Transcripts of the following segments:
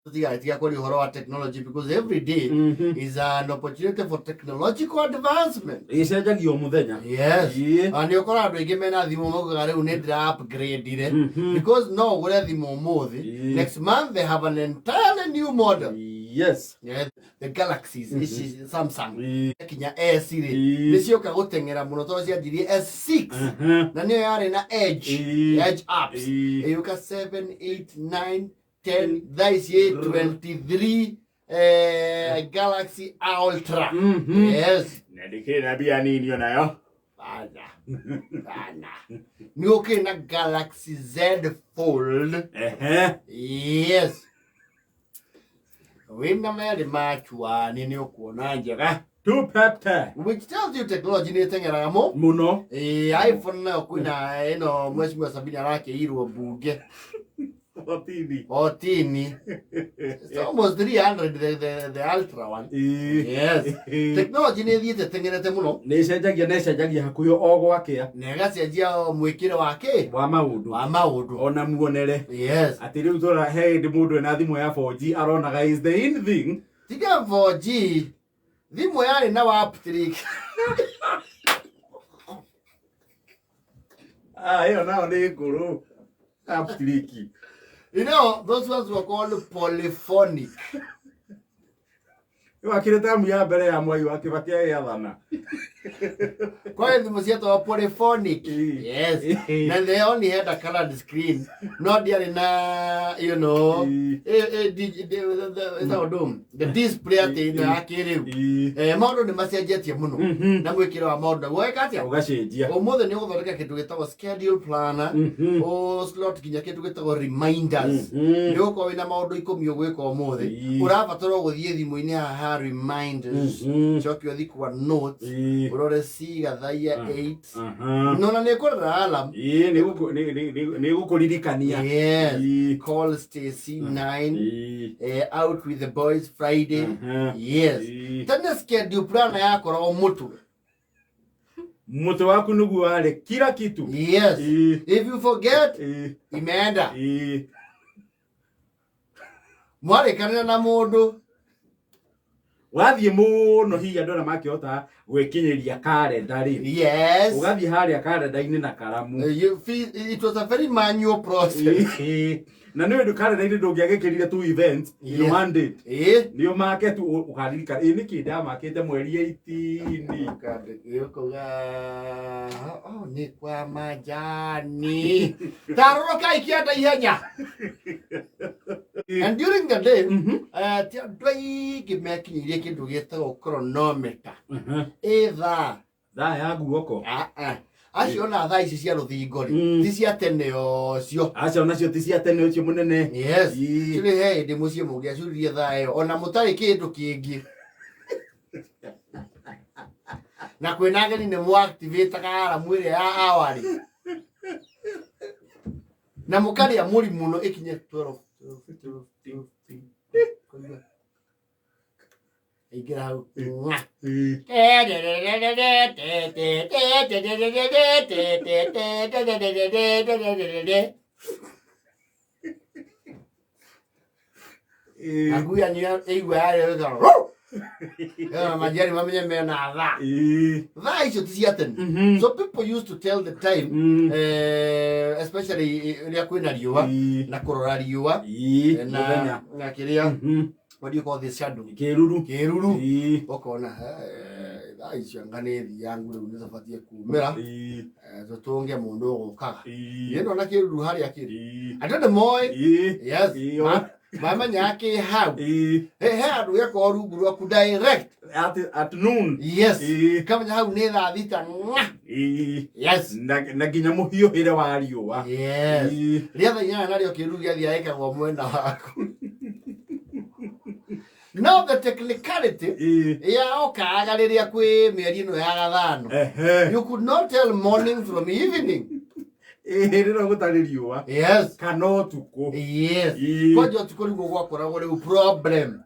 technology, because every day is an opportunity for technological advancement. Yes. And you can give me the upgrade because no, next month they have an entirely new model. Yes. Yeah, the Galaxies, Samsung. Kenya S-series. This yoka gutengera muno to cia ndiri S6. Na niyo yari na edge apps. Yuka 7, 8, 9, 10, this year 23 Galaxy Ultra. Yes. Nadikira bia nini yo nayo? Bana. Niyo na Galaxy Z Fold. Yes. Wina mele machwa nini okuona njega. Two pepper. Which tells you technology ni tengera mo. Muno. iPhone na kuna mweshimiwa Sabini arake irwo bunge. Otini. It's almost 300 the ultra one. Yes. Technology ni thiete tengerete muno. Ni cenjagia hakuyo ogwakia. Nega cenjia mwikire wake wa maundu. Ona muonere. Yes. Ati riu tora ndi mundu na thimu ya 4G aronaga is the in thing. Tiga 4G. Thimu yari na waptrick. Hiyo nao ni nguru. Aptrick. You know, those ones were called polyphonic. Wakireta mu ya mbere ya mwai wa Kibakia ya thana. Kwa hiyo msiato wa polyphonic. Yes. And they only had a colored screen. Not there na, you know, the display at the akiri. Modo ni masiajetia muno. Na mwikira wa modo. Wekatia ugacenjia. Omothe ni uguthondeka kindu gitagwo schedule planner. O slot kinya kindu gitagwo reminders. Ni uko wina maundu 10 ugwika omothe. Urabatara guthie thimu-ini haha reminders. Choki uthi kwa notes. Urore siga thaa 8. No na nekorera alarm. Ni gukuririkania. Yes. Call Stacy 9. Out with the boys Friday. Yes. Tena schedule planner yako mutu waku nugu wale kila kitu. Yes. If you forget, imeenda. Mwale kanena na mundu. Wathie muno hiya ndona makiota gwekinyeria calendar ri. Yes. Ugathie haria calendar-ini na karamu. It was a very manual process. Na niwe calendar-ini ndungiagikirire two events in one day. Niyo market ukaririka ni kinda makete mweri 18. Yokoga ni kwa majani. Taroka ikiata ihenya. And during the day, dwai gimekinyirie kindu gitagwo chronometer. Thaa ya guoko. Acio na thaa ici cia ruthingo ri ti cia tene ocio. Acio nacio ti cia tene ocio munene. Yes. Tuli ndi mucie mungiacuririe thaa iyo ona mutari kindu kingi. Na kwina ngeni ni mu activate kara mwire ya awari. Na mukari ya muri muno ikinye 12. Igira hau. Aguya niya igwa yale ga. Majani mamenye mena thaa. Thaa icio ti cia tene. So people used to tell the time, especially ria kwina riua na kurora riua na kiria. What do you call this shadow? Keruru. Okona thaa icio ngane thi yangu riu nizabatie kumira. Tutonge mundu ugukaga. Yeno na keruru haria kiri. Atende moy. Yes. Mama nyake hau. Andu yako rungu rwaku direct at noon. Yes. Kama hau ni thaa thita. Yes. Na ginya muhio hire wa riua. Yes. Ria thaa inyanya nario kiru giathi aekagwo mwena waku. Now the technicality ya okaga riria kwi mieri ino ya gathano. You could not tell morning from evening. Rira gutari riua. Yes. Kana utuku. Yes. Kwaje utuku riu gwakoragwo riu problem.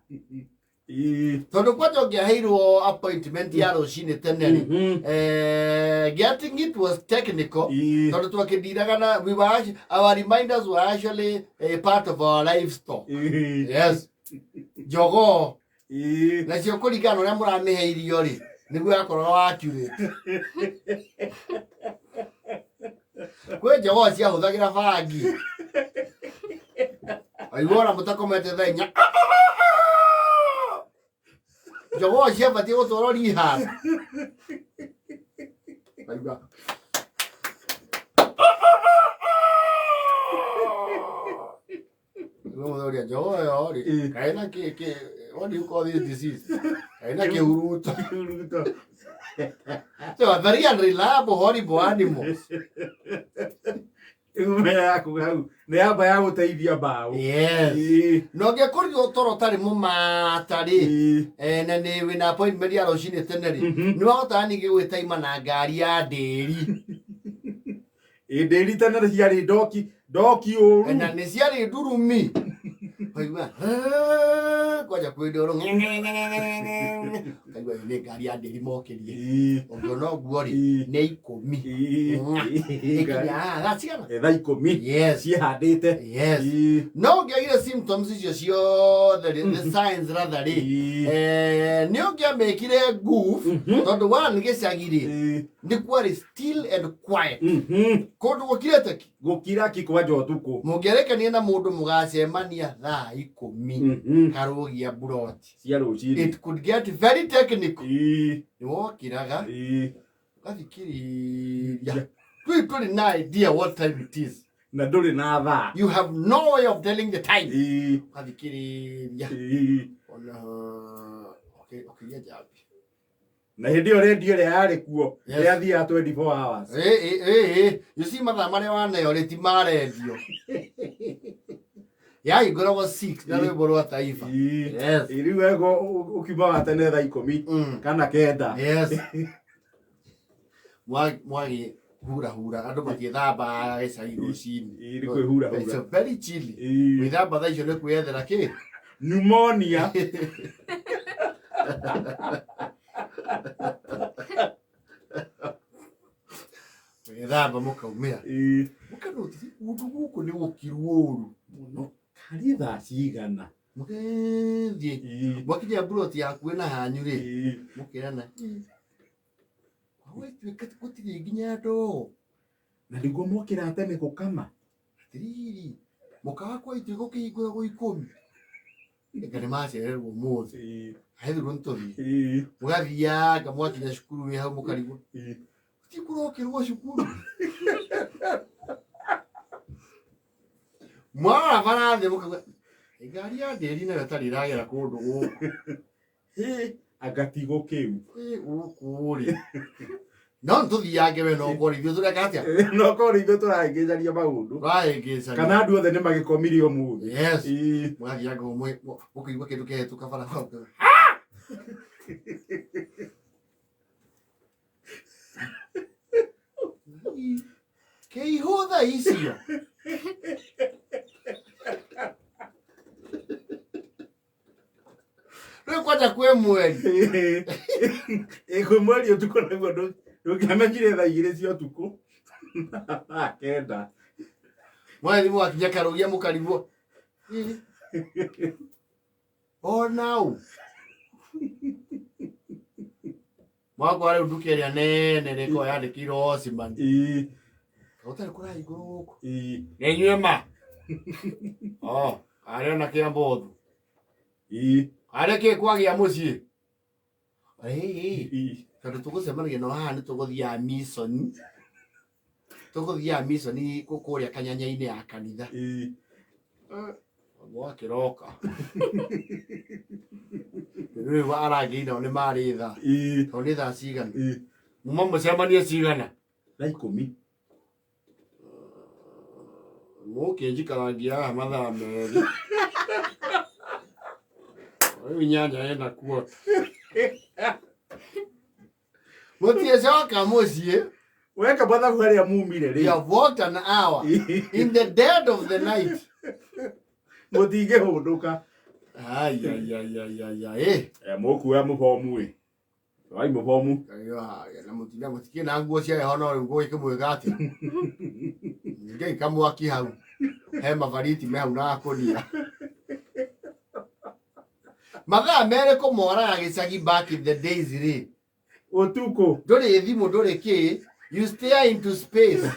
Tondu kwaja ngiaheirwo appointment ya rucini tene getting it was technical. Tondu twakindiraga we were our reminders were actually a part of our life story. Yes. Jogo. Na cio kurigana uria muramiheirio ri niguo akorwo accurate. Kwe jogo cia huthagira bangi. Aigora mutakomete thainya. Jogo cia batie gutwaro rehab. Aiga. No, jogo yo ri. Kaina ke what do you call this disease? Kaina ke uruto. So very unreliable horrible animals. Ne aba ya guteithia bao. Yes. No ge kuri otoro tari muma tari. Na ni wina appointment ya rucini tene ri. Ni wahota ni ge gwitaima na ngari ya nderi. Nderi tene ri ciari doki uru. Na ni ciari ndurumi. Aigua. Kwaja kwindoro. Aigua ni ngari ya nderi mokerie. Ongono guori ni 10. Gatigana. Thaa 10. Yes. Cihandite. Yes. No ngiagire symptoms icio ciothe the signs rather ri. Ni ngiamekire goof tondu one gicagiri ni kwari still and quiet. Kondu gukirete ki? Gukira ki kwaja utuku. Mungerekania na mundu mugacemania thaa 10 karugia buroti. Cia rucini. It could get very technical. Ni wokiraga. Ukathikiriria. You don't no idea what time it is. Na nduri na thaa. You have no way of telling the time. Ukathikiriria. Okay, ya jabi. Na hindi o radio ria yari kuo ria thia 24 hours. You see mathaa maria wanayo ri ti ma radio. Ya igoragwo 6 na rwimbo rwa taifa. Yes. Iriu ego ukiba tene thaa 10 kana kenda. Yes. Mwagi hura andu magithamba gicai rucini. Iri kwe hura. It's very chilly. Withamba thaa icio ni kwiyethera ki? Pneumonia. Withamba mukaumira. Mukanuti undu guku ni gukirwo uru muno. Kari thaa cigana. Mugethi. Mwakinya buroti yaku na hanyu ri. Mukirana. Awe tuika gutiri nginya ndo. Na niguo mokira tene gukama. Atiriri. Mukaga kwa itu gukihingura go 10. Ngani macererwo muthi. Haithirwo ntuthi. Mugathiaga mwakinya cukuru ni hau mukarigwo. Tikurokirwo cukuru. Mwana barathi mukaga. Ngari ya nderi na gatari ragera kundu guku. Agatigo kiu. Ukuri. No ntuthiage we no kori ithu tureka atia. No kori ithu turaingicaria maundu. Turaingicaria. Kana andu othe ni magikomirie umuthi. Yes. Mwathiaga umwe ukigwa kindu kehetuka bara hau. Keihutha icio. Rĩu kwanja kwĩ mweri. Kwĩ mweri ũtukũ naguo ndũngĩamenyire thaa igĩrĩ cia ũtukũ. Kenda. Mweri mwakinya karugia mũkarigwo. Oh now. Mwakwa rĩu nduka ĩrĩa nene nĩko yandĩkĩirwo Osman. Gũtarĩ kũraya igũrũ gũkũ. Nĩ inyuĩ ma. Arĩa na Kĩambothu. Arĩa kĩ kwagĩa mũciĩ. Tondũ tũgũcemanagia na haha nĩ tũgũthiaga mission. Tũgũthiaga mission kũrĩa kanyanya-inĩ ya kanitha. Gwakĩroka. Rĩu arangĩ nao nĩ marĩ thaa. Tondũ nĩ thaa cigana. Muma mũcemanie cigana. Thaa 10. Mũkĩnjikarangia haha mathaa merĩ. Rĩu inyanya ĩna kuota. Mũtiĩcoka mũciĩ. Weka mathabu harĩa mumire rĩ. You have walked an hour in the dead of the night. Mũtingĩhũndũka. Ai. Moku ya mubomu we. Wai mubomu. Na mutina mutikie na nguo cia hono nguo ikimwega ati. Ngai kamwaki hau. He mavariti me hau na akonia. Mathaa mere ko mora ya gicagi back in the days ri. Utuku. Ndore thimu ndore ki, you stare into space.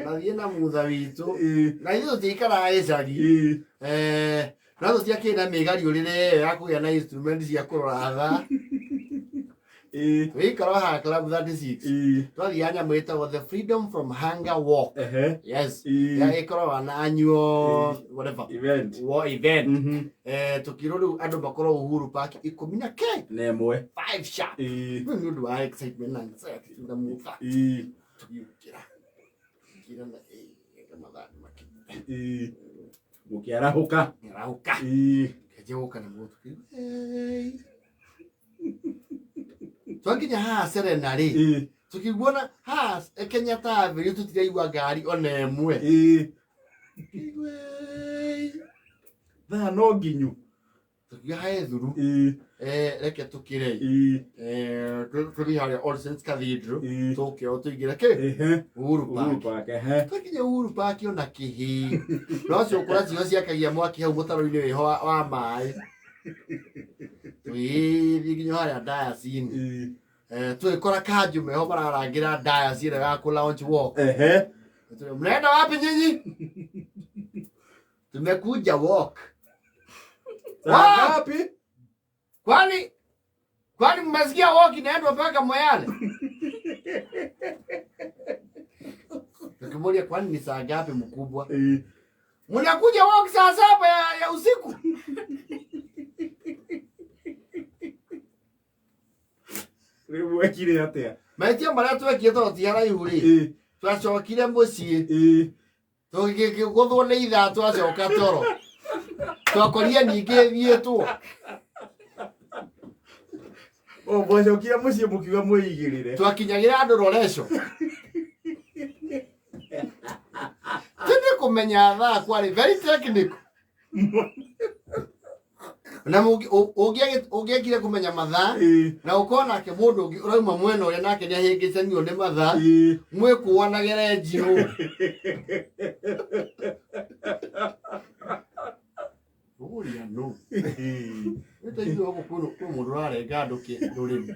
Na viena mutha witu. Na hizo tikara ecari. Na ndo tiakira migari urire ya kugia na instrument cia kurora thaa. We karaha club 36. Twathi anya mwita the freedom from hunger walk. Yes. Ya ikoro na annual whatever event. War event. Tukiruru andu bakoro Uhuru Park 10 nemwe 5 sharp. We do excitement and anxiety to the mutha. Tukira. Kira na kamathani maki. Mukiarahuka. Arahuka. Kejoka na mutu. Twanginya ha Serena ri tukiguona ha Kenyatta Avenue tutiraigua ngari ona emwe thaa no nginyu tukiga ha thuru reke tukire turi haria All Saints Cathedral tukio tuigire ke Uhuru Park tukinya Uhuru Park ona kihi no cio kura cio ciakagia mwaki hau mutaro-ini wiho wa mai nginyo haria diocese twikora kanju meho mararangira diocese ya ku launch walk mnaenda wapi nyinyi? Tumekuja walk. Wapi? Kwani mmesikia walk inaenda mpaka Moyale? Tukimulia kwani ni saa ngapi mkubwa? Mnakuja walk saa 7 ya usiku? Wekire atia Maitia maria twekie totiara ihuri twacokire mucii tugiguthwo ni ithaa twacoka toro twakoria ningi thietwo mwacokia mucii mukiuga mwigirire twakinyagira andu roreco tindi kumenya thaa kwari very technical na ungiekire kumenya mathaa na ukona ke mundu urauma mwena uria nake ni ahingicanio ni mathaa mwikuanagire njiro uria no ndio hapo kwa mundu arenga nduki ndurimi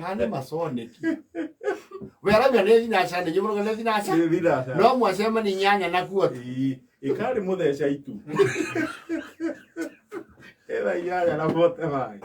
hane masoneki wera bya nezi na chane nyumuro nezi na chane no mwasema ni nyanya na kuota ikari mutheca itu era inyanya na bote mai